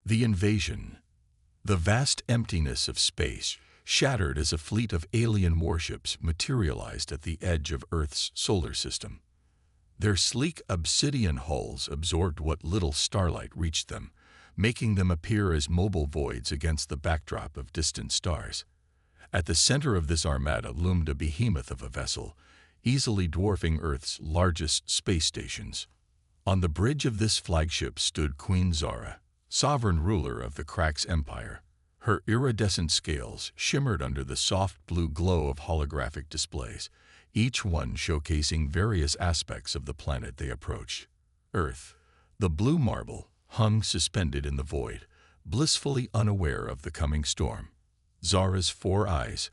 The invasion. The vast emptiness of space shattered as a fleet of alien warships materialized at the edge of Earth's solar system. Their sleek obsidian hulls absorbed what little starlight reached them, making them appear as mobile voids against the backdrop of distant stars. At the center of this armada loomed a behemoth of a vessel, easily dwarfing Earth's largest space stations. On the bridge of this flagship stood Queen Zara, sovereign ruler of the Krax Empire. Her iridescent scales shimmered under the soft blue glow of holographic displays, each one showcasing various aspects of the planet they approached. Earth, the blue marble, hung suspended in the void, blissfully unaware of the coming storm. Zara's 4 eyes,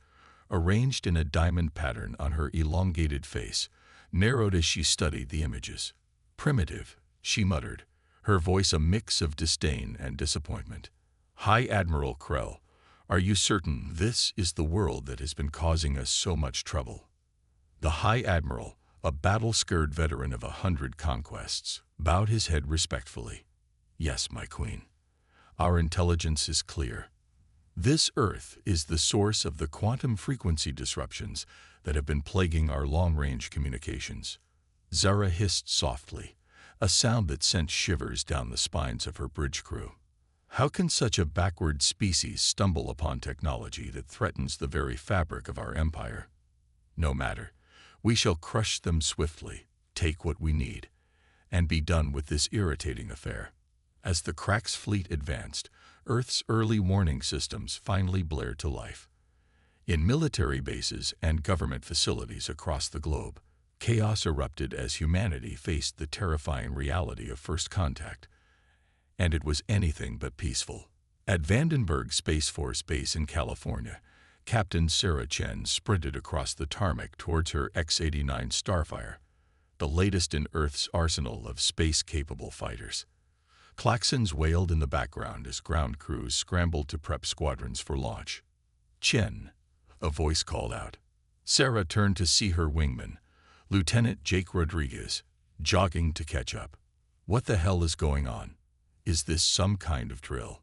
arranged in a diamond pattern on her elongated face, narrowed as she studied the images. "Primitive," she muttered, her voice a mix of disdain and disappointment. "High Admiral Krell, are you certain this is the world that has been causing us so much trouble?" The High Admiral, a battle-scarred veteran of 100 conquests, bowed his head respectfully. "Yes, my queen. Our intelligence is clear. This Earth is the source of the quantum frequency disruptions that have been plaguing our long-range communications." Zara hissed softly, a sound that sent shivers down the spines of her bridge crew. How can such a backward species stumble upon technology that threatens the very fabric of our empire? No matter. We shall crush them swiftly, take what we need, and be done with this irritating affair. As the Krax fleet advanced, Earth's early warning systems finally blared to life. In military bases and government facilities across the globe, chaos erupted as humanity faced the terrifying reality of first contact. And it was anything but peaceful. At Vandenberg Space Force Base in California, Captain Sarah Chen sprinted across the tarmac towards her X-89 Starfire, the latest in Earth's arsenal of space-capable fighters. Klaxons wailed in the background as ground crews scrambled to prep squadrons for launch. "Chen," a voice called out. Sarah turned to see her wingman, Lieutenant Jake Rodriguez, jogging to catch up. "What the hell is going on? Is this some kind of drill?"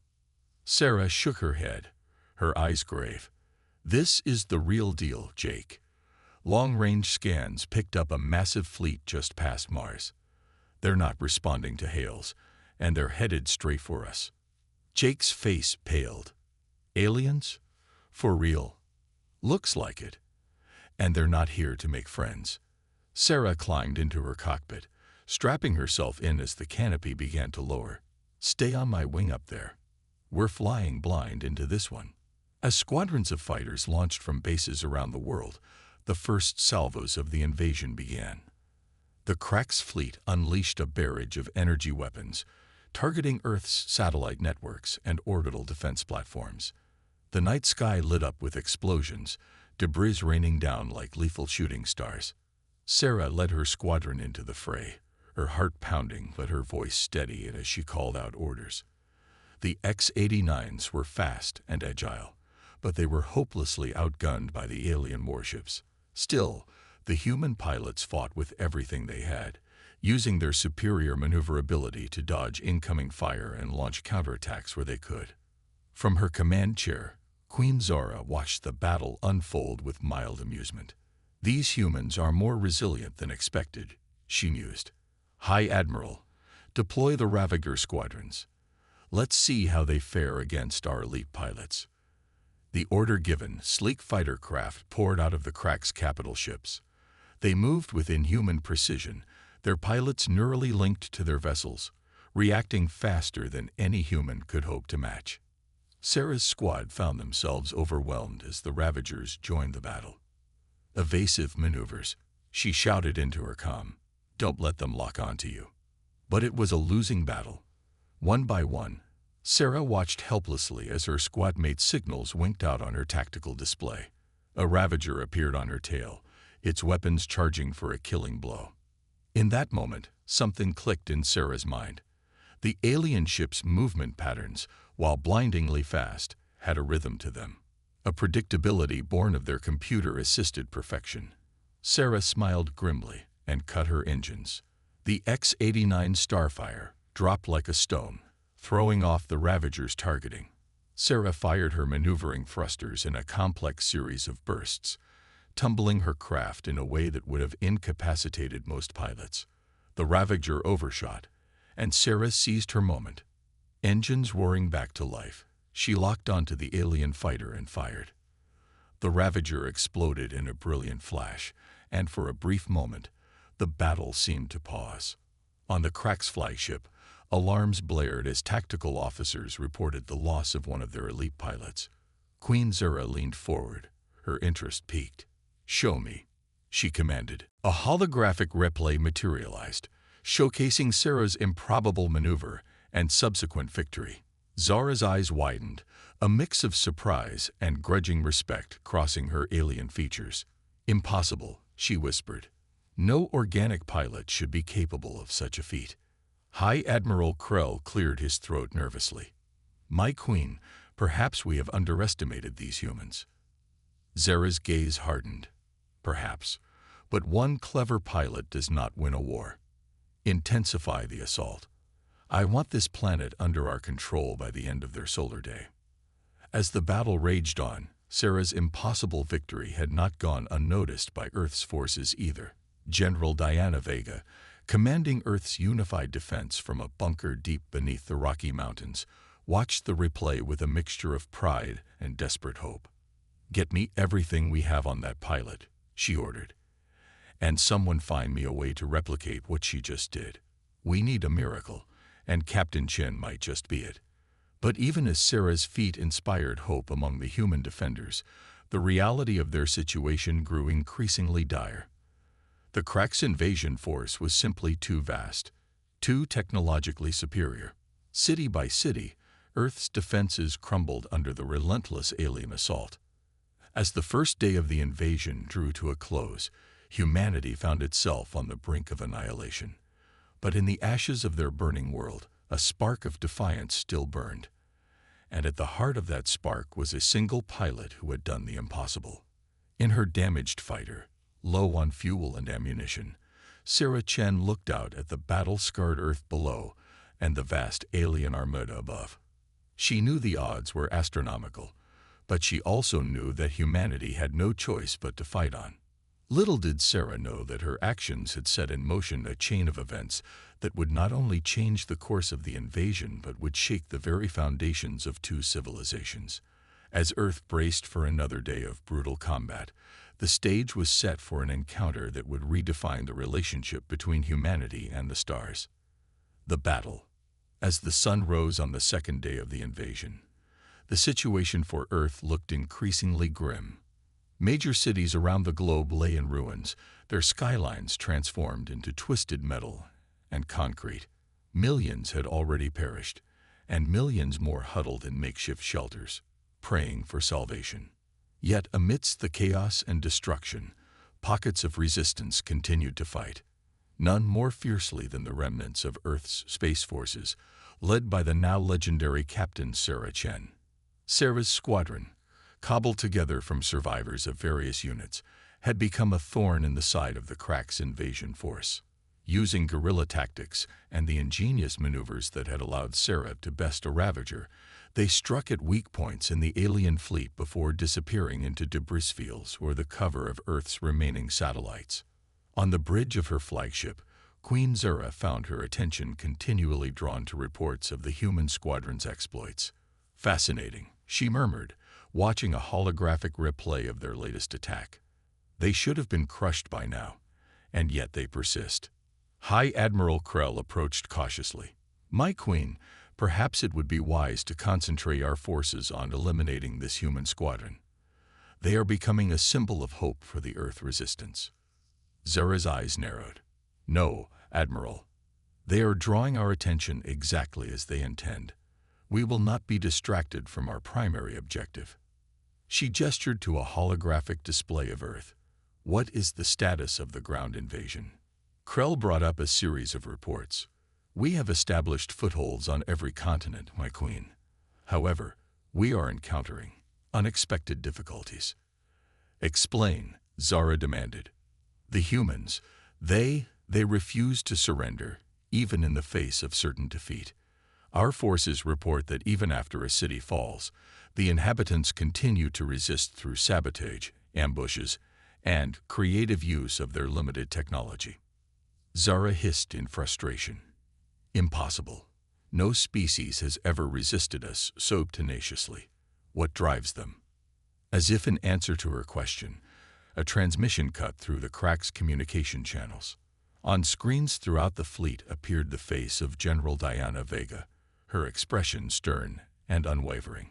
Sarah shook her head, her eyes grave. "This is the real deal, Jake. Long-range scans picked up a massive fleet just past Mars. They're not responding to hails, and they're headed straight for us." Jake's face paled. "Aliens? For real? Looks like it. And they're not here to make friends." Sarah climbed into her cockpit, strapping herself in as the canopy began to lower. "Stay on my wing up there. We're flying blind into this one." As squadrons of fighters launched from bases around the world, the first salvos of the invasion began. The Krax fleet unleashed a barrage of energy weapons, targeting Earth's satellite networks and orbital defense platforms. The night sky lit up with explosions, debris raining down like lethal shooting stars. Sarah led her squadron into the fray, her heart pounding but her voice steady as she called out orders. The X-89s were fast and agile, but they were hopelessly outgunned by the alien warships. Still, the human pilots fought with everything they had, using their superior maneuverability to dodge incoming fire and launch counterattacks where they could. From her command chair, Queen Zara watched the battle unfold with mild amusement. "These humans are more resilient than expected," she mused. "High Admiral, deploy the Ravager squadrons. Let's see how they fare against our elite pilots." The order given, sleek fighter craft poured out of the Krax capital ships. They moved with inhuman precision, their pilots neurally linked to their vessels, reacting faster than any human could hope to match. Sarah's squad found themselves overwhelmed as the Ravagers joined the battle. "Evasive maneuvers," she shouted into her comm. "Don't let them lock onto you." But it was a losing battle. One by one, Sarah watched helplessly as her squadmate signals winked out on her tactical display. A Ravager appeared on her tail, its weapons charging for a killing blow. In that moment, something clicked in Sarah's mind. The alien ship's movement patterns, while blindingly fast, had a rhythm to them, a predictability born of their computer-assisted perfection. Sarah smiled grimly and cut her engines. The X-89 Starfire dropped like a stone, throwing off the Ravager's targeting. Sarah fired her maneuvering thrusters in a complex series of bursts, tumbling her craft in a way that would have incapacitated most pilots. The Ravager overshot, and Sarah seized her moment. Engines roaring back to life, she locked onto the alien fighter and fired. The Ravager exploded in a brilliant flash, and for a brief moment, the battle seemed to pause. On the Crack's flagship, alarms blared as tactical officers reported the loss of one of their elite pilots. Queen Zura leaned forward, her interest piqued. "Show me," she commanded. A holographic replay materialized, showcasing Sarah's improbable maneuver and subsequent victory. Zara's eyes widened, a mix of surprise and grudging respect crossing her alien features. "Impossible," she whispered. "No organic pilot should be capable of such a feat." High Admiral Krell cleared his throat nervously. "My queen, perhaps we have underestimated these humans." Zara's gaze hardened. "Perhaps, but one clever pilot does not win a war. Intensify the assault. I want this planet under our control by the end of their solar day." As the battle raged on, Sarah's impossible victory had not gone unnoticed by Earth's forces either. General Diana Vega, commanding Earth's unified defense from a bunker deep beneath the Rocky Mountains, watched the replay with a mixture of pride and desperate hope. "Get me everything we have on that pilot," she ordered. "And someone find me a way to replicate what she just did. We need a miracle, and Captain Chen might just be it." But even as Sarah's feat inspired hope among the human defenders, the reality of their situation grew increasingly dire. The Crack's invasion force was simply too vast, too technologically superior. City by city, Earth's defenses crumbled under the relentless alien assault. As the first day of the invasion drew to a close, humanity found itself on the brink of annihilation. But in the ashes of their burning world, a spark of defiance still burned. And at the heart of that spark was a single pilot who had done the impossible. In her damaged fighter, low on fuel and ammunition, Sarah Chen looked out at the battle-scarred Earth below and the vast alien armada above. She knew the odds were astronomical, but she also knew that humanity had no choice but to fight on. Little did Sarah know that her actions had set in motion a chain of events that would not only change the course of the invasion but would shake the very foundations of two civilizations. As Earth braced for another day of brutal combat, the stage was set for an encounter that would redefine the relationship between humanity and the stars. The battle. As the sun rose on the second day of the invasion, the situation for Earth looked increasingly grim. Major cities around the globe lay in ruins, their skylines transformed into twisted metal and concrete. Millions had already perished, and millions more huddled in makeshift shelters, praying for salvation. Yet amidst the chaos and destruction, pockets of resistance continued to fight, none more fiercely than the remnants of Earth's space forces, led by the now legendary Captain Sarah Chen. Sarah's squadron, cobbled together from survivors of various units, had become a thorn in the side of the Crack's invasion force. Using guerrilla tactics and the ingenious maneuvers that had allowed Sarah to best a Ravager, they struck at weak points in the alien fleet before disappearing into debris fields or the cover of Earth's remaining satellites. On the bridge of her flagship, Queen Zura found her attention continually drawn to reports of the human squadron's exploits. "Fascinating," she murmured, watching a holographic replay of their latest attack. "They should have been crushed by now, and yet they persist." High Admiral Krell approached cautiously. "My queen, perhaps it would be wise to concentrate our forces on eliminating this human squadron. They are becoming a symbol of hope for the Earth resistance." Zura's eyes narrowed. "No, Admiral. They are drawing our attention exactly as they intend. We will not be distracted from our primary objective." She gestured to a holographic display of Earth. "What is the status of the ground invasion?" Krell brought up a series of reports. "We have established footholds on every continent, my queen. However, we are encountering unexpected difficulties." "Explain," Zara demanded. "The humans, they refuse to surrender, even in the face of certain defeat. Our forces report that even after a city falls, the inhabitants continue to resist through sabotage, ambushes, and creative use of their limited technology. Zara hissed in frustration. Impossible. No species has ever resisted us so tenaciously. What drives them? As if in answer to her question, a transmission cut through the Crack's communication channels. On screens throughout the fleet appeared the face of General Diana Vega, her expression stern and unwavering.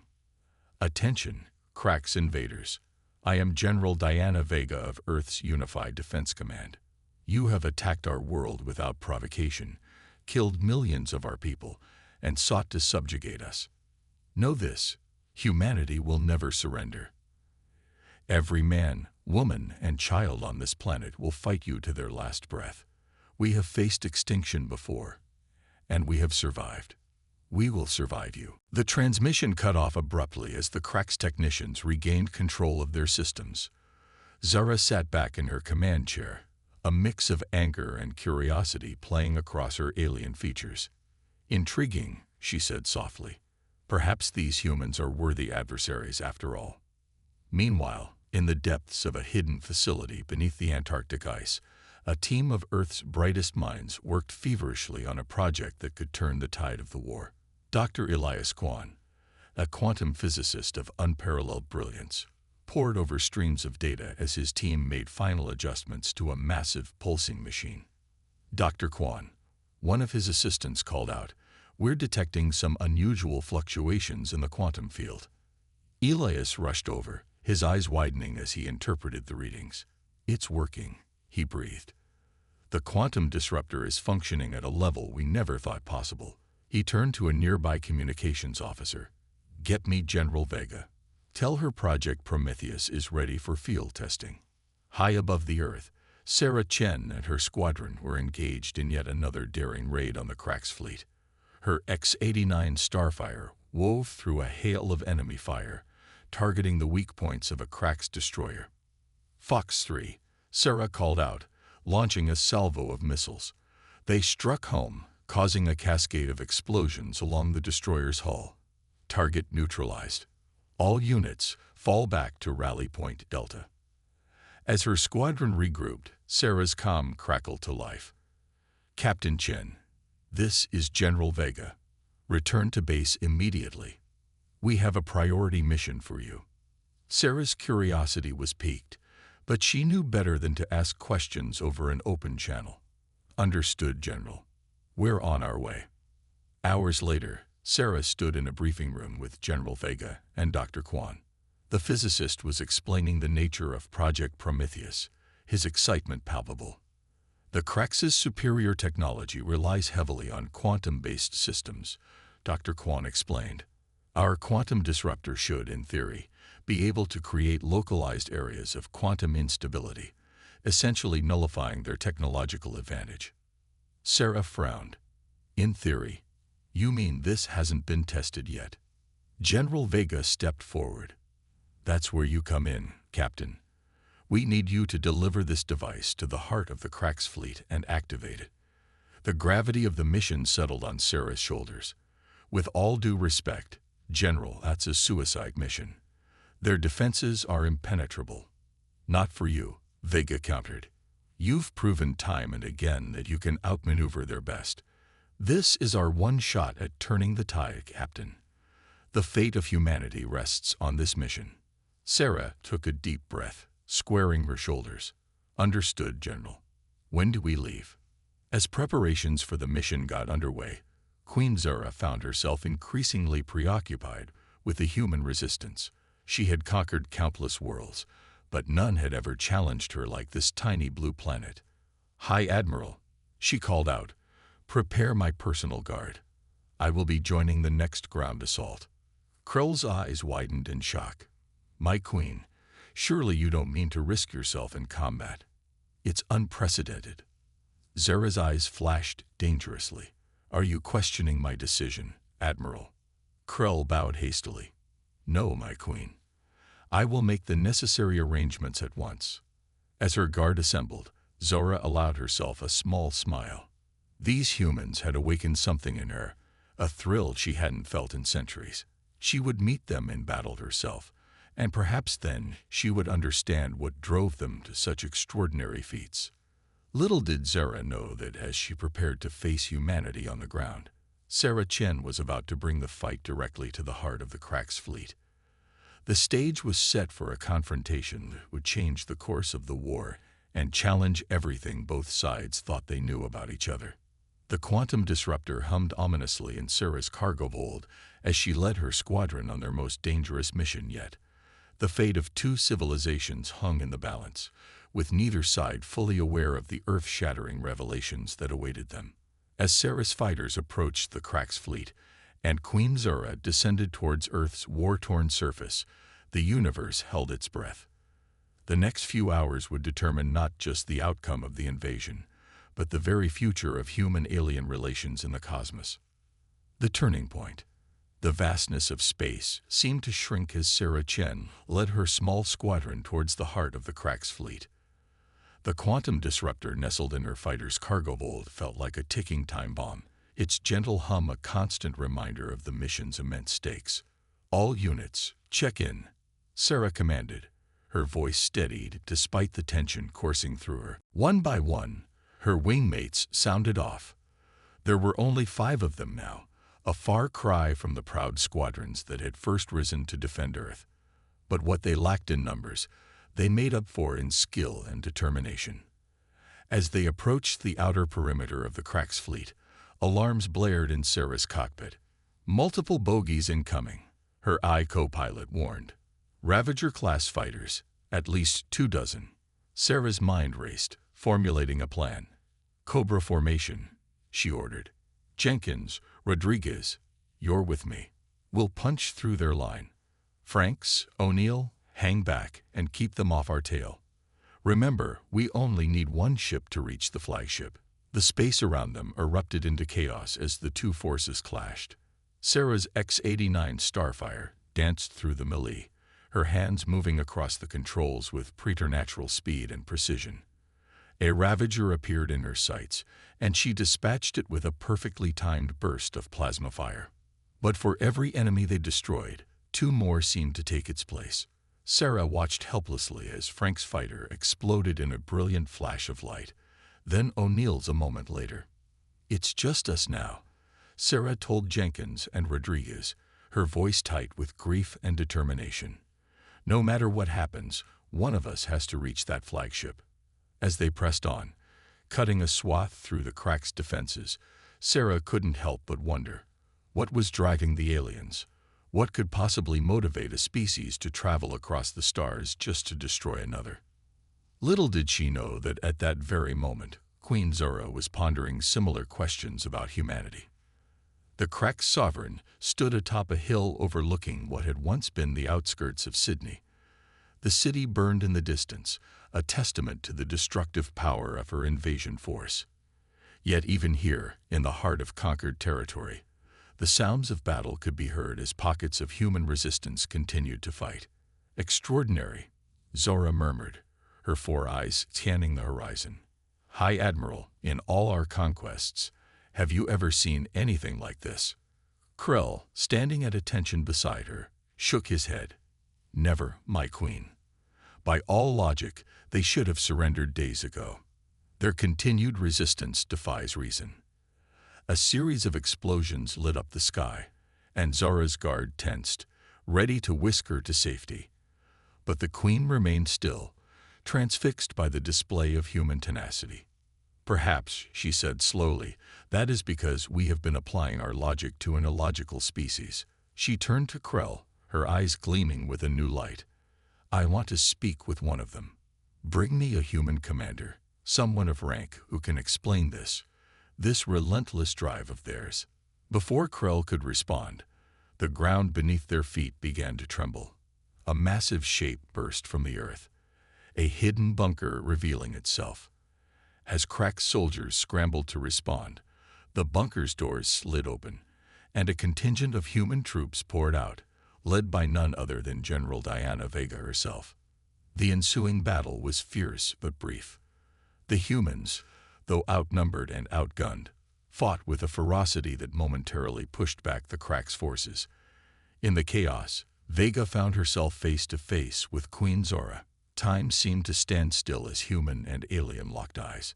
Attention, Crack's invaders. I am General Diana Vega of Earth's Unified Defense Command. You have attacked our world without provocation, killed millions of our people, and sought to subjugate us. Know this, humanity will never surrender. Every man, woman, and child on this planet will fight you to their last breath. We have faced extinction before, and we have survived. We will survive you. The transmission cut off abruptly as the Crack's technicians regained control of their systems. Zara sat back in her command chair, a mix of anger and curiosity playing across her alien features. Intriguing, she said softly. Perhaps these humans are worthy adversaries after all. Meanwhile, in the depths of a hidden facility beneath the Antarctic ice, a team of Earth's brightest minds worked feverishly on a project that could turn the tide of the war. Dr. Elias Kwan, a quantum physicist of unparalleled brilliance, pored over streams of data as his team made final adjustments to a massive pulsing machine. Dr. Kwan, one of his assistants, called out, "We're detecting some unusual fluctuations in the quantum field." Elias rushed over, his eyes widening as he interpreted the readings. "It's working," he breathed. "The quantum disruptor is functioning at a level we never thought possible." He turned to a nearby communications officer. "Get me General Vega. Tell her Project Prometheus is ready for field testing." High above the Earth, Sarah Chen and her squadron were engaged in yet another daring raid on the Crack's fleet. Her X-89 Starfire wove through a hail of enemy fire, targeting the weak points of a Crack's destroyer. "Fox 3, Sarah called out, launching a salvo of missiles. They struck home, causing a cascade of explosions along the destroyer's hull. Target neutralized. All units fall back to Rally Point Delta." As her squadron regrouped, Sarah's comm crackled to life. "Captain Chen, this is General Vega. Return to base immediately. We have a priority mission for you." Sarah's curiosity was piqued, but she knew better than to ask questions over an open channel. "Understood, General. We're on our way." Hours later, Sarah stood in a briefing room with General Vega and Dr. Kwan. The physicist was explaining the nature of Project Prometheus, his excitement palpable. "The Crack's superior technology relies heavily on quantum-based systems," Dr. Kwan explained. "Our quantum disruptor should, in theory, be able to create localized areas of quantum instability, essentially nullifying their technological advantage." Sarah frowned. "In theory? You mean this hasn't been tested yet?" General Vega stepped forward. "That's where you come in, Captain. We need you to deliver this device to the heart of the Crack's fleet and activate it." The gravity of the mission settled on Sarah's shoulders. "With all due respect, General, that's a suicide mission. Their defenses are impenetrable." "Not for you," Vega countered. "You've proven time and again that you can outmaneuver their best. This is our one shot at turning the tide, Captain. The fate of humanity rests on this mission." Sarah took a deep breath, squaring her shoulders. "Understood, General. When do we leave?" As preparations for the mission got underway, Queen Zara found herself increasingly preoccupied with the human resistance. She had conquered countless worlds, but none had ever challenged her like this tiny blue planet. "High Admiral," she called out, "prepare my personal guard. I will be joining the next ground assault." Krell's eyes widened in shock. "My queen, surely you don't mean to risk yourself in combat. It's unprecedented." Zara's eyes flashed dangerously. "Are you questioning my decision, Admiral?" Krell bowed hastily. "No, my queen. I will make the necessary arrangements at once." As her guard assembled, Zara allowed herself a small smile. These humans had awakened something in her, a thrill she hadn't felt in centuries. She would meet them in battle herself, and perhaps then she would understand what drove them to such extraordinary feats. Little did Zara know that as she prepared to face humanity on the ground, Sarah Chen was about to bring the fight directly to the heart of the Cracks fleet. The stage was set for a confrontation that would change the course of the war and challenge everything both sides thought they knew about each other. The quantum disruptor hummed ominously in Sarah's cargo hold as she led her squadron on their most dangerous mission yet. The fate of two civilizations hung in the balance, with neither side fully aware of the earth-shattering revelations that awaited them. As Sarah's fighters approached the Cracks fleet, and Queen Zora descended towards Earth's war-torn surface, the universe held its breath. The next few hours would determine not just the outcome of the invasion, but the very future of human-alien relations in the cosmos. The turning point. The vastness of space seemed to shrink as Sarah Chen led her small squadron towards the heart of the Cracks fleet. The quantum disruptor nestled in her fighter's cargo hold felt like a ticking time bomb, its gentle hum a constant reminder of the mission's immense stakes. "All units, check in," Sarah commanded, her voice steadied despite the tension coursing through her. One by one, her wingmates sounded off. There were only 5 of them now, a far cry from the proud squadrons that had first risen to defend Earth. But what they lacked in numbers, they made up for in skill and determination. As they approached the outer perimeter of the Cracks fleet, alarms blared in Sarah's cockpit. "Multiple bogies incoming," her co-pilot warned. "Ravager-class fighters, at least 24." Sarah's mind raced, formulating a plan. "Cobra formation," she ordered. "Jenkins, Rodriguez, you're with me. We'll punch through their line. Franks, O'Neill, hang back and keep them off our tail. Remember, we only need one ship to reach the flagship." The space around them erupted into chaos as the two forces clashed. Sarah's X-89 Starfire danced through the melee, her hands moving across the controls with preternatural speed and precision. A Ravager appeared in her sights, and she dispatched it with a perfectly timed burst of plasma fire. But for every enemy they destroyed, 2 more seemed to take its place. Sarah watched helplessly as Frank's fighter exploded in a brilliant flash of light, then O'Neill's a moment later. "It's just us now," Sarah told Jenkins and Rodriguez, her voice tight with grief and determination. "No matter what happens, one of us has to reach that flagship." As they pressed on, cutting a swath through the Cracks' defenses, Sarah couldn't help but wonder, what was driving the aliens? What could possibly motivate a species to travel across the stars just to destroy another? Little did she know that at that very moment, Queen Zora was pondering similar questions about humanity. The Cracks sovereign stood atop a hill overlooking what had once been the outskirts of Sydney. The city burned in the distance, a testament to the destructive power of her invasion force. Yet even here, in the heart of conquered territory, the sounds of battle could be heard as pockets of human resistance continued to fight. "Extraordinary," Zora murmured, her 4 eyes scanning the horizon. "High Admiral, in all our conquests, have you ever seen anything like this?" Krell, standing at attention beside her, shook his head. "Never, my queen. By all logic, they should have surrendered days ago. Their continued resistance defies reason." A series of explosions lit up the sky, and Zora's guard tensed, ready to whisk her to safety. But the queen remained still, transfixed by the display of human tenacity. "Perhaps," she said slowly, "that is because we have been applying our logic to an illogical species." She turned to Krell, her eyes gleaming with a new light. "I want to speak with one of them. Bring me a human commander, someone of rank who can explain this relentless drive of theirs." Before Krell could respond, the ground beneath their feet began to tremble. A massive shape burst from the earth, a hidden bunker revealing itself. As Cracks soldiers scrambled to respond, the bunker's doors slid open, and a contingent of human troops poured out, led by none other than General Diana Vega herself. The ensuing battle was fierce but brief. The humans, though outnumbered and outgunned, fought with a ferocity that momentarily pushed back the Crack's forces. In the chaos, Vega found herself face to face with Queen Zora. Time seemed to stand still as human and alien locked eyes.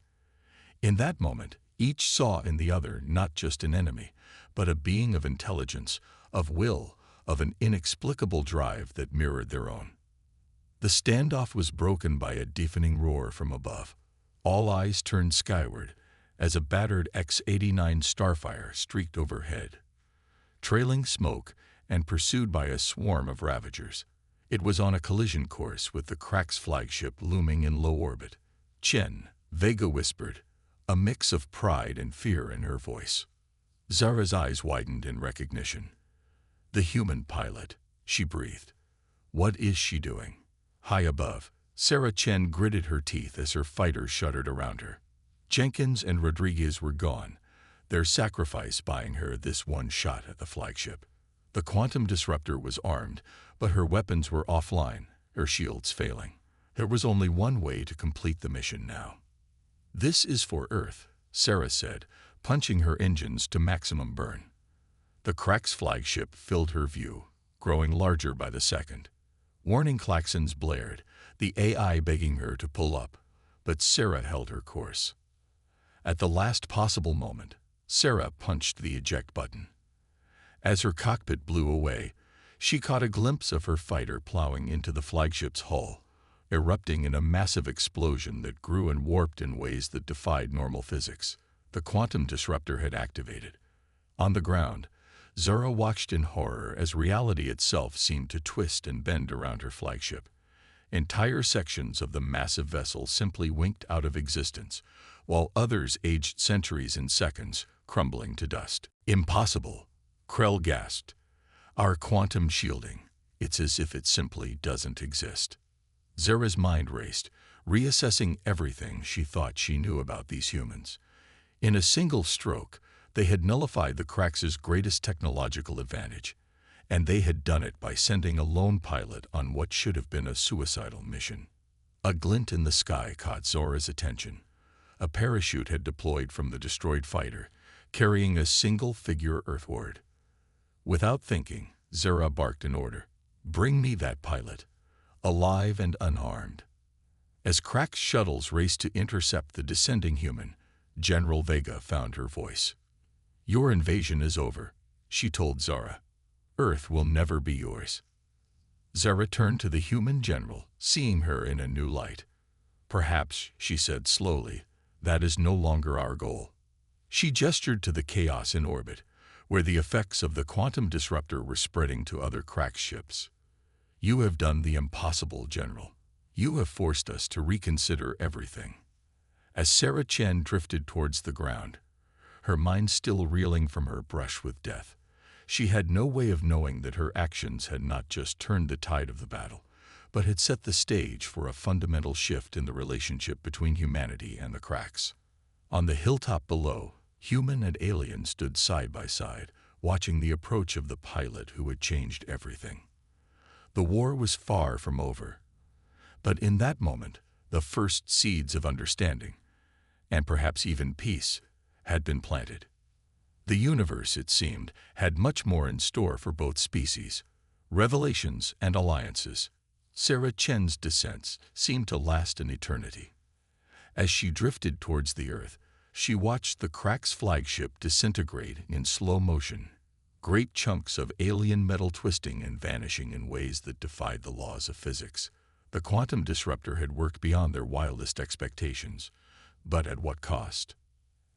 In that moment, each saw in the other not just an enemy, but a being of intelligence, of will, of an inexplicable drive that mirrored their own. The standoff was broken by a deafening roar from above. All eyes turned skyward as a battered X-89 Starfire streaked overhead, trailing smoke and pursued by a swarm of Ravagers. It was on a collision course with the Crack's flagship looming in low orbit. "Chen," Vega whispered, a mix of pride and fear in her voice. Zara's eyes widened in recognition. "The human pilot," she breathed. "What is she doing?" High above, Sarah Chen gritted her teeth as her fighters shuddered around her. Jenkins and Rodriguez were gone, their sacrifice buying her this one shot at the flagship. The quantum disruptor was armed, but her weapons were offline, her shields failing. There was only one way to complete the mission now. "This is for Earth," Sarah said, punching her engines to maximum burn. The Crack's flagship filled her view, growing larger by the second. Warning klaxons blared, the AI begging her to pull up, but Sarah held her course. At the last possible moment, Sarah punched the eject button. As her cockpit blew away, she caught a glimpse of her fighter plowing into the flagship's hull, erupting in a massive explosion that grew and warped in ways that defied normal physics. The quantum disruptor had activated. On the ground, Zara watched in horror as reality itself seemed to twist and bend around her flagship. Entire sections of the massive vessel simply winked out of existence, while others aged centuries in seconds, crumbling to dust. "Impossible," Krell gasped. "Our quantum shielding, it's as if it simply doesn't exist." Zara's mind raced, reassessing everything she thought she knew about these humans. In a single stroke, they had nullified the Crax's greatest technological advantage, and they had done it by sending a lone pilot on what should have been a suicidal mission. A glint in the sky caught Zora's attention. A parachute had deployed from the destroyed fighter, carrying a single figure earthward. Without thinking, Zora barked an order. "Bring me that pilot, alive and unharmed." As Crack's shuttles raced to intercept the descending human, General Vega found her voice. "Your invasion is over," she told Zara. "Earth will never be yours." Zara turned to the human general, seeing her in a new light. "Perhaps," she said slowly, "that is no longer our goal." She gestured to the chaos in orbit, where the effects of the quantum disruptor were spreading to other Crack ships. "You have done the impossible, General. You have forced us to reconsider everything." As Sarah Chen drifted towards the ground, her mind still reeling from her brush with death, she had no way of knowing that her actions had not just turned the tide of the battle, but had set the stage for a fundamental shift in the relationship between humanity and the Cracks. On the hilltop below, human and alien stood side by side, watching the approach of the pilot who had changed everything. The war was far from over, but in that moment, the first seeds of understanding, and perhaps even peace, had been planted. The universe, it seemed, had much more in store for both species, revelations and alliances. Sarah Chen's descents seemed to last an eternity. As she drifted towards the Earth, she watched the Crack's flagship disintegrate in slow motion, great chunks of alien metal twisting and vanishing in ways that defied the laws of physics. The quantum disruptor had worked beyond their wildest expectations, but at what cost?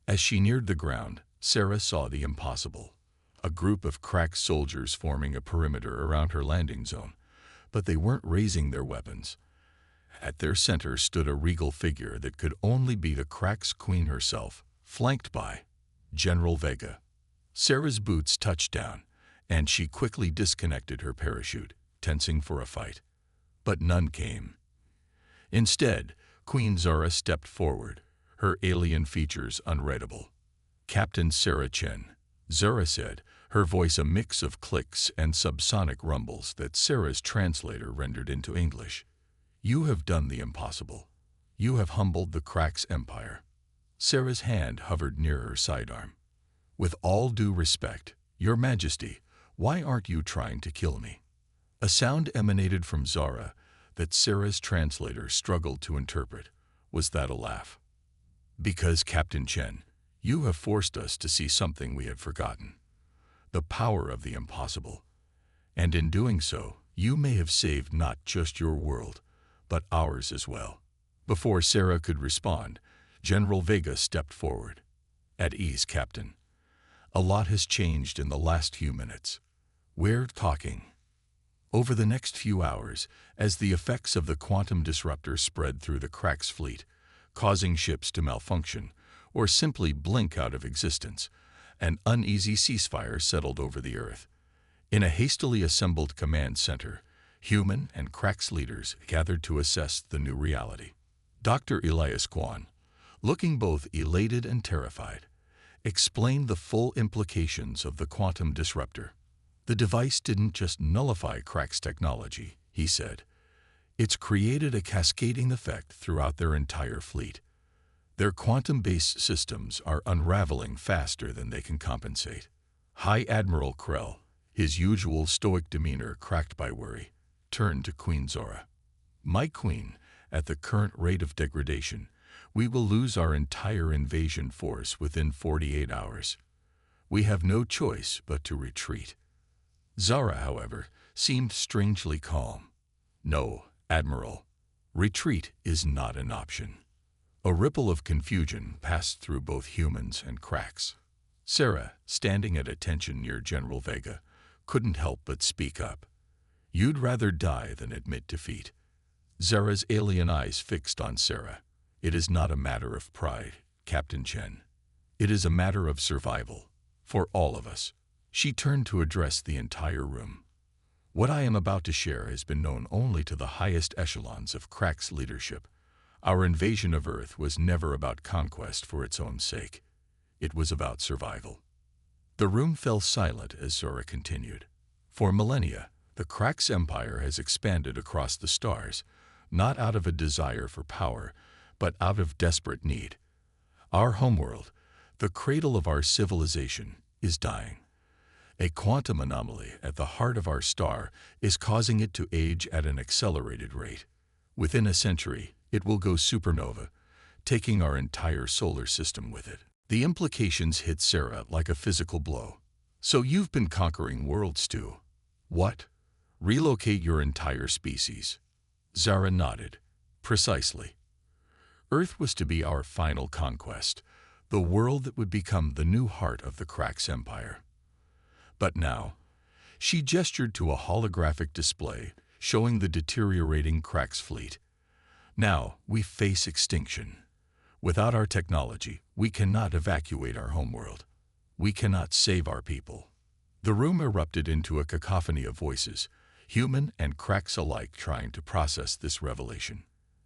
As she neared the ground, Sarah saw the impossible. A group of Crack soldiers forming a perimeter around her landing zone, but they weren't raising their weapons. At their center stood a regal figure that could only be the Crack's queen herself, flanked by General Vega. Sarah's boots touched down, and she quickly disconnected her parachute, tensing for a fight. But none came. Instead, Queen Zara stepped forward, her alien features unreadable. "Captain Sarah Chen," Zara said, her voice a mix of clicks and subsonic rumbles that Sarah's translator rendered into English. "You have done the impossible. You have humbled the Crack's empire." Sarah's hand hovered near her sidearm. With all due respect, Your Majesty, why aren't you trying to kill me? A sound emanated from Zara that Sarah's translator struggled to interpret. Was that a laugh? Because, Captain Chen, you have forced us to see something we had forgotten. The power of the impossible. And in doing so, you may have saved not just your world, but ours as well. Before Sarah could respond, General Vega stepped forward. At ease, Captain. A lot has changed in the last few minutes. We're talking. Over the next few hours, as the effects of the quantum disruptor spread through the Cracks fleet, causing ships to malfunction or simply blink out of existence, an uneasy ceasefire settled over the Earth. In a hastily assembled command center, human and Cracks leaders gathered to assess the new reality. Dr. Elias Kwan, looking both elated and terrified, explained the full implications of the quantum disruptor. The device didn't just nullify Cracks technology, he said. It's created a cascading effect throughout their entire fleet. Their quantum-based systems are unraveling faster than they can compensate. High Admiral Krell, his usual stoic demeanor cracked by worry, turned to Queen Zora. My queen, at the current rate of degradation, we will lose our entire invasion force within 48 hours. We have no choice but to retreat. Zara, however, seemed strangely calm. No, Admiral, retreat is not an option. A ripple of confusion passed through both humans and Cracks. Sarah, standing at attention near General Vega, couldn't help but speak up. You'd rather die than admit defeat. Zara's alien eyes fixed on Sarah. It is not a matter of pride, Captain Chen. It is a matter of survival, for all of us. She turned to address the entire room. What I am about to share has been known only to the highest echelons of Cracks leadership. Our invasion of Earth was never about conquest for its own sake. It was about survival. The room fell silent as Zora continued. For millennia, the Cracks Empire has expanded across the stars, not out of a desire for power, but out of desperate need. Our homeworld, the cradle of our civilization, is dying. A quantum anomaly at the heart of our star is causing it to age at an accelerated rate. Within a century, it will go supernova, taking our entire solar system with it. The implications hit Sarah like a physical blow. So you've been conquering worlds too. What? Relocate your entire species? Zara nodded. Precisely. Earth was to be our final conquest, the world that would become the new heart of the Cracks Empire. But now, she gestured to a holographic display showing the deteriorating Cracks fleet. Now we face extinction. Without our technology, we cannot evacuate our homeworld. We cannot save our people. The room erupted into a cacophony of voices, human and Cracks alike trying to process this revelation.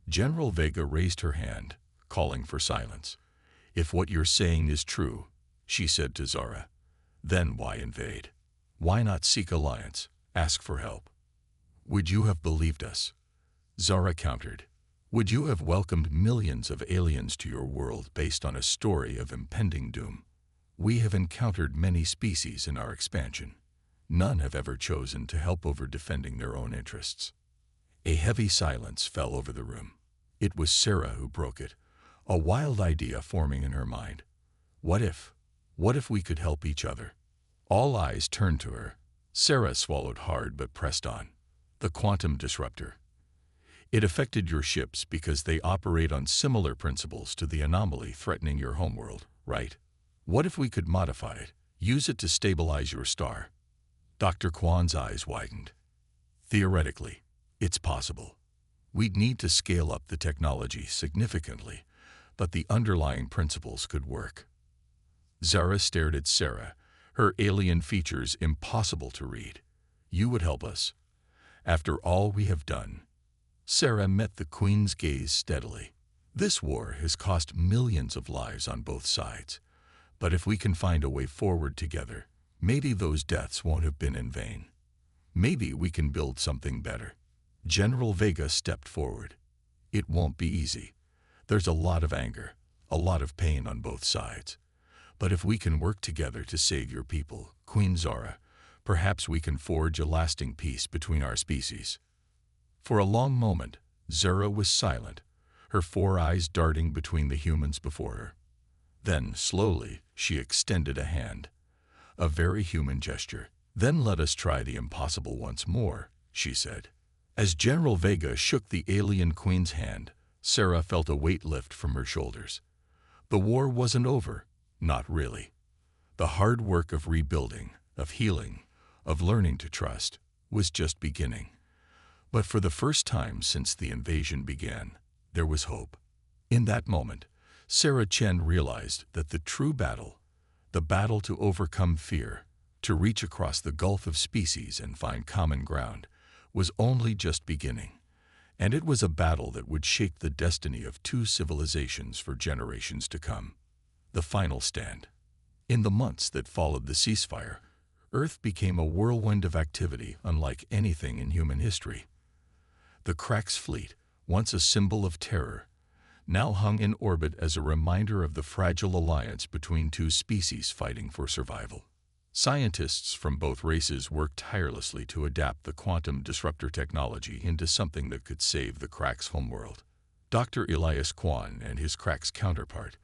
General Vega raised her hand, calling for silence. If what you're saying is true, she said to Zara, then why invade? Why not seek alliance, ask for help? Would you have believed us? Zara countered. Would you have welcomed millions of aliens to your world based on a story of impending doom? We have encountered many species in our expansion. None have ever chosen to help over defending their own interests. A heavy silence fell over the room. It was Sarah who broke it, a wild idea forming in her mind. What if we could help each other? All eyes turned to her. Sarah swallowed hard but pressed on. The quantum disruptor. It affected your ships because they operate on similar principles to the anomaly threatening your homeworld, right? What if we could modify it, use it to stabilize your star? Dr. Kwan's eyes widened. Theoretically, it's possible. We'd need to scale up the technology significantly, but the underlying principles could work. Zara stared at Sarah, her alien features impossible to read. You would help us. After all we have done. Sarah met the Queen's gaze steadily. This war has cost millions of lives on both sides. But if we can find a way forward together, maybe those deaths won't have been in vain. Maybe we can build something better. General Vega stepped forward. It won't be easy. There's a lot of anger, a lot of pain on both sides. But if we can work together to save your people, Queen Zara, perhaps we can forge a lasting peace between our species." For a long moment, Zara was silent, her 4 eyes darting between the humans before her. Then, slowly, she extended a hand. A very human gesture. "Then let us try the impossible once more," she said. As General Vega shook the alien queen's hand, Sarah felt a weight lift from her shoulders. The war wasn't over, not really. The hard work of rebuilding, of healing, of learning to trust, was just beginning. But for the first time since the invasion began, there was hope. In that moment, Sarah Chen realized that the true battle, the battle to overcome fear, to reach across the gulf of species and find common ground, was only just beginning. And it was a battle that would shape the destiny of 2 civilizations for generations to come. The final stand. In the months that followed the ceasefire, Earth became a whirlwind of activity unlike anything in human history. The Krax fleet, once a symbol of terror, now hung in orbit as a reminder of the fragile alliance between 2 species fighting for survival. Scientists from both races worked tirelessly to adapt the quantum disruptor technology into something that could save the Krax homeworld. Dr. Elias Kwan and his Krax counterpart,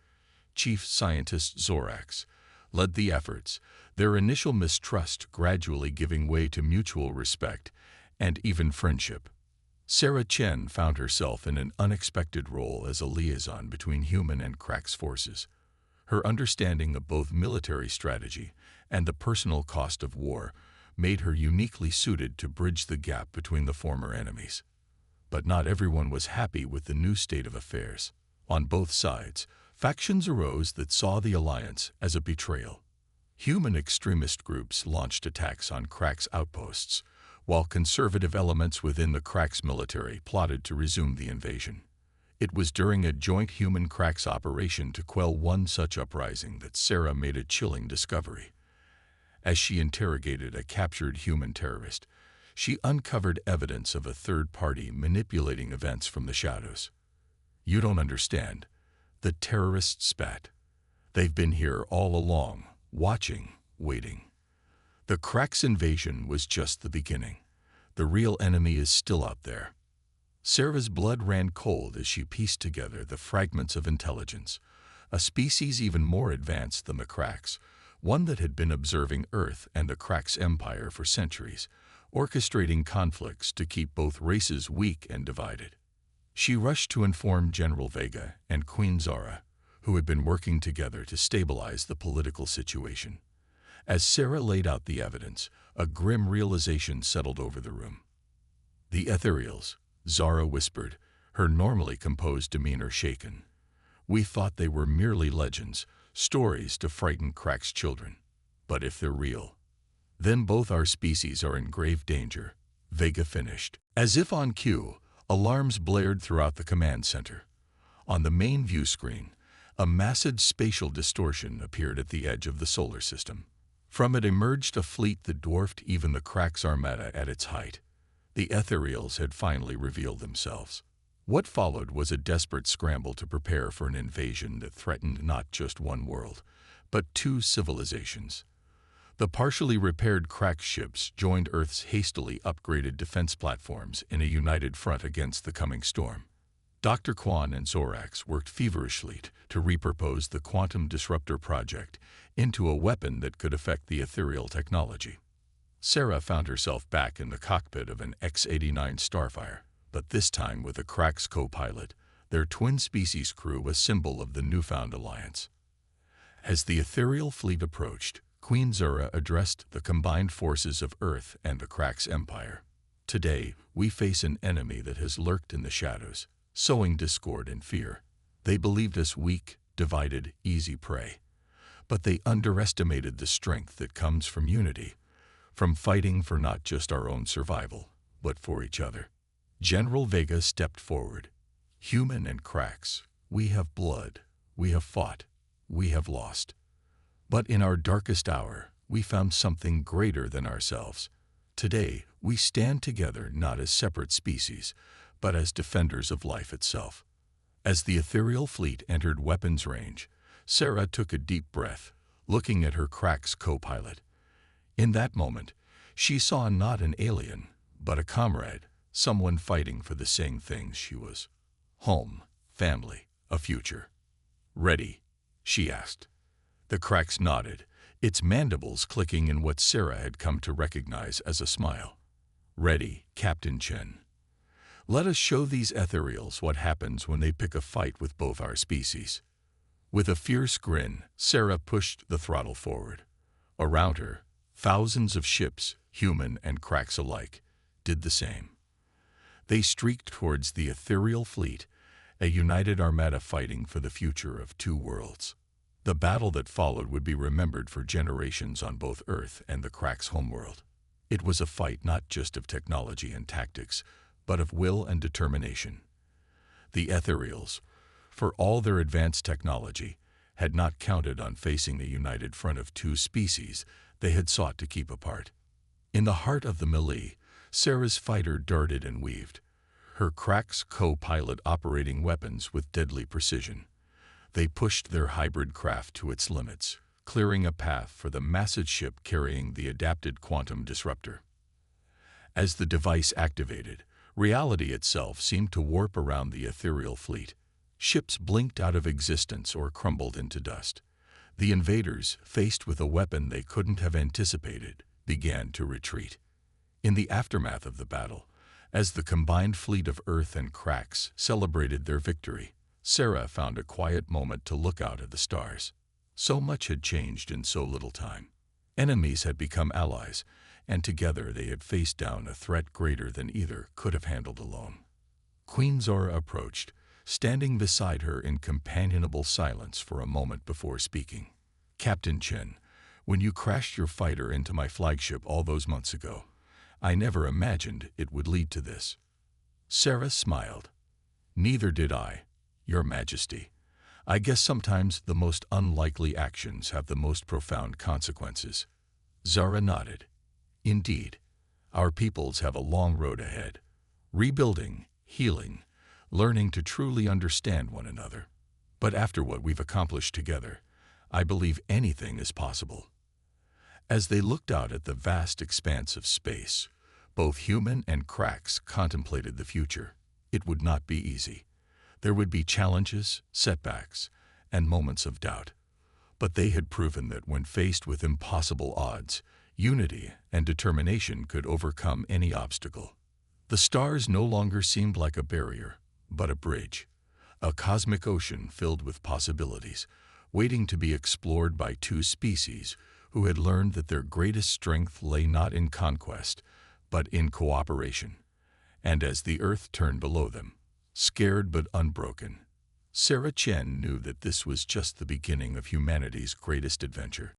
Chief Scientist Zorax, led the efforts, their initial mistrust gradually giving way to mutual respect and even friendship. Sarah Chen found herself in an unexpected role as a liaison between human and Krax forces. Her understanding of both military strategy and the personal cost of war made her uniquely suited to bridge the gap between the former enemies. But not everyone was happy with the new state of affairs. On both sides, factions arose that saw the alliance as a betrayal. Human extremist groups launched attacks on Krax outposts, while conservative elements within the Krax military plotted to resume the invasion. It was during a joint human-Krax operation to quell one such uprising that Sarah made a chilling discovery. As she interrogated a captured human terrorist, she uncovered evidence of a third party manipulating events from the shadows. "You don't understand," the terrorists spat. "They've been here all along, watching, waiting. The Krax invasion was just the beginning. The real enemy is still out there." Sarah's blood ran cold as she pieced together the fragments of intelligence, a species even more advanced than the Krax, one that had been observing Earth and the Krax Empire for centuries, orchestrating conflicts to keep both races weak and divided. She rushed to inform General Vega and Queen Zara, who had been working together to stabilize the political situation. As Sarah laid out the evidence, a grim realization settled over the room. "The Ethereals," Zara whispered, her normally composed demeanor shaken. "We thought they were merely legends, stories to frighten Krax children. But if they're real, then both our species are in grave danger," Vega finished. As if on cue, alarms blared throughout the command center. On the main view screen, a massive spatial distortion appeared at the edge of the solar system. From it emerged a fleet that dwarfed even the Krax armada at its height. The Ethereals had finally revealed themselves. What followed was a desperate scramble to prepare for an invasion that threatened not just one world, but 2 civilizations. The partially repaired Krax ships joined Earth's hastily upgraded defense platforms in a united front against the coming storm. Dr. Kwan and Zorax worked feverishly to repurpose the quantum disruptor project into a weapon that could affect the ethereal technology. Sarah found herself back in the cockpit of an X-89 Starfire, but this time with a Krax co-pilot, their twin species crew a symbol of the newfound alliance. As the ethereal fleet approached, Queen Zara addressed the combined forces of Earth and the Krax Empire. "Today, we face an enemy that has lurked in the shadows, sowing discord and fear. They believed us weak, divided, easy prey. But they underestimated the strength that comes from unity, from fighting for not just our own survival, but for each other." General Vega stepped forward. "Human and Krax, we have blood, we have fought, we have lost. But in our darkest hour, we found something greater than ourselves. Today, we stand together not as separate species, but as defenders of life itself." As the ethereal fleet entered weapons range, Sarah took a deep breath, looking at her Crack's co-pilot. In that moment, she saw not an alien, but a comrade, someone fighting for the same things she was. Home, family, a future. "Ready?" she asked. The Crax nodded, its mandibles clicking in what Sarah had come to recognize as a smile. "Ready, Captain Chen. Let us show these ethereals what happens when they pick a fight with both our species." With a fierce grin, Sarah pushed the throttle forward. Around her, thousands of ships, human and Crax alike, did the same. They streaked towards the ethereal fleet, a united armada fighting for the future of two worlds. The battle that followed would be remembered for generations on both Earth and the Crax homeworld. It was a fight not just of technology and tactics, but of will and determination. The ethereals, for all their advanced technology, had not counted on facing the united front of two species they had sought to keep apart. In the heart of the melee, Sarah's fighter darted and weaved, her Crax co-pilot operating weapons with deadly precision. They pushed their hybrid craft to its limits, clearing a path for the massive ship carrying the adapted quantum disruptor. As the device activated, reality itself seemed to warp around the ethereal fleet. Ships blinked out of existence or crumbled into dust. The invaders, faced with a weapon they couldn't have anticipated, began to retreat. In the aftermath of the battle, as the combined fleet of Earth and Crax celebrated their victory, Sarah found a quiet moment to look out at the stars. So much had changed in so little time. Enemies had become allies, and together they had faced down a threat greater than either could have handled alone. Queen Zora approached, standing beside her in companionable silence for a moment before speaking. "Captain Chen, when you crashed your fighter into my flagship all those months ago, I never imagined it would lead to this." Sarah smiled. "Neither did I, Your Majesty. I guess sometimes the most unlikely actions have the most profound consequences." Zara nodded. "Indeed, our peoples have a long road ahead, rebuilding, healing, learning to truly understand one another. But after what we've accomplished together, I believe anything is possible." As they looked out at the vast expanse of space, both human and Crax contemplated the future. It would not be easy. There would be challenges, setbacks, and moments of doubt. But they had proven that when faced with impossible odds, unity and determination could overcome any obstacle. The stars no longer seemed like a barrier, but a bridge, a cosmic ocean filled with possibilities, waiting to be explored by two species who had learned that their greatest strength lay not in conquest, but in cooperation. And as the Earth turned below them, scared but unbroken, Sarah Chen knew that this was just the beginning of humanity's greatest adventure.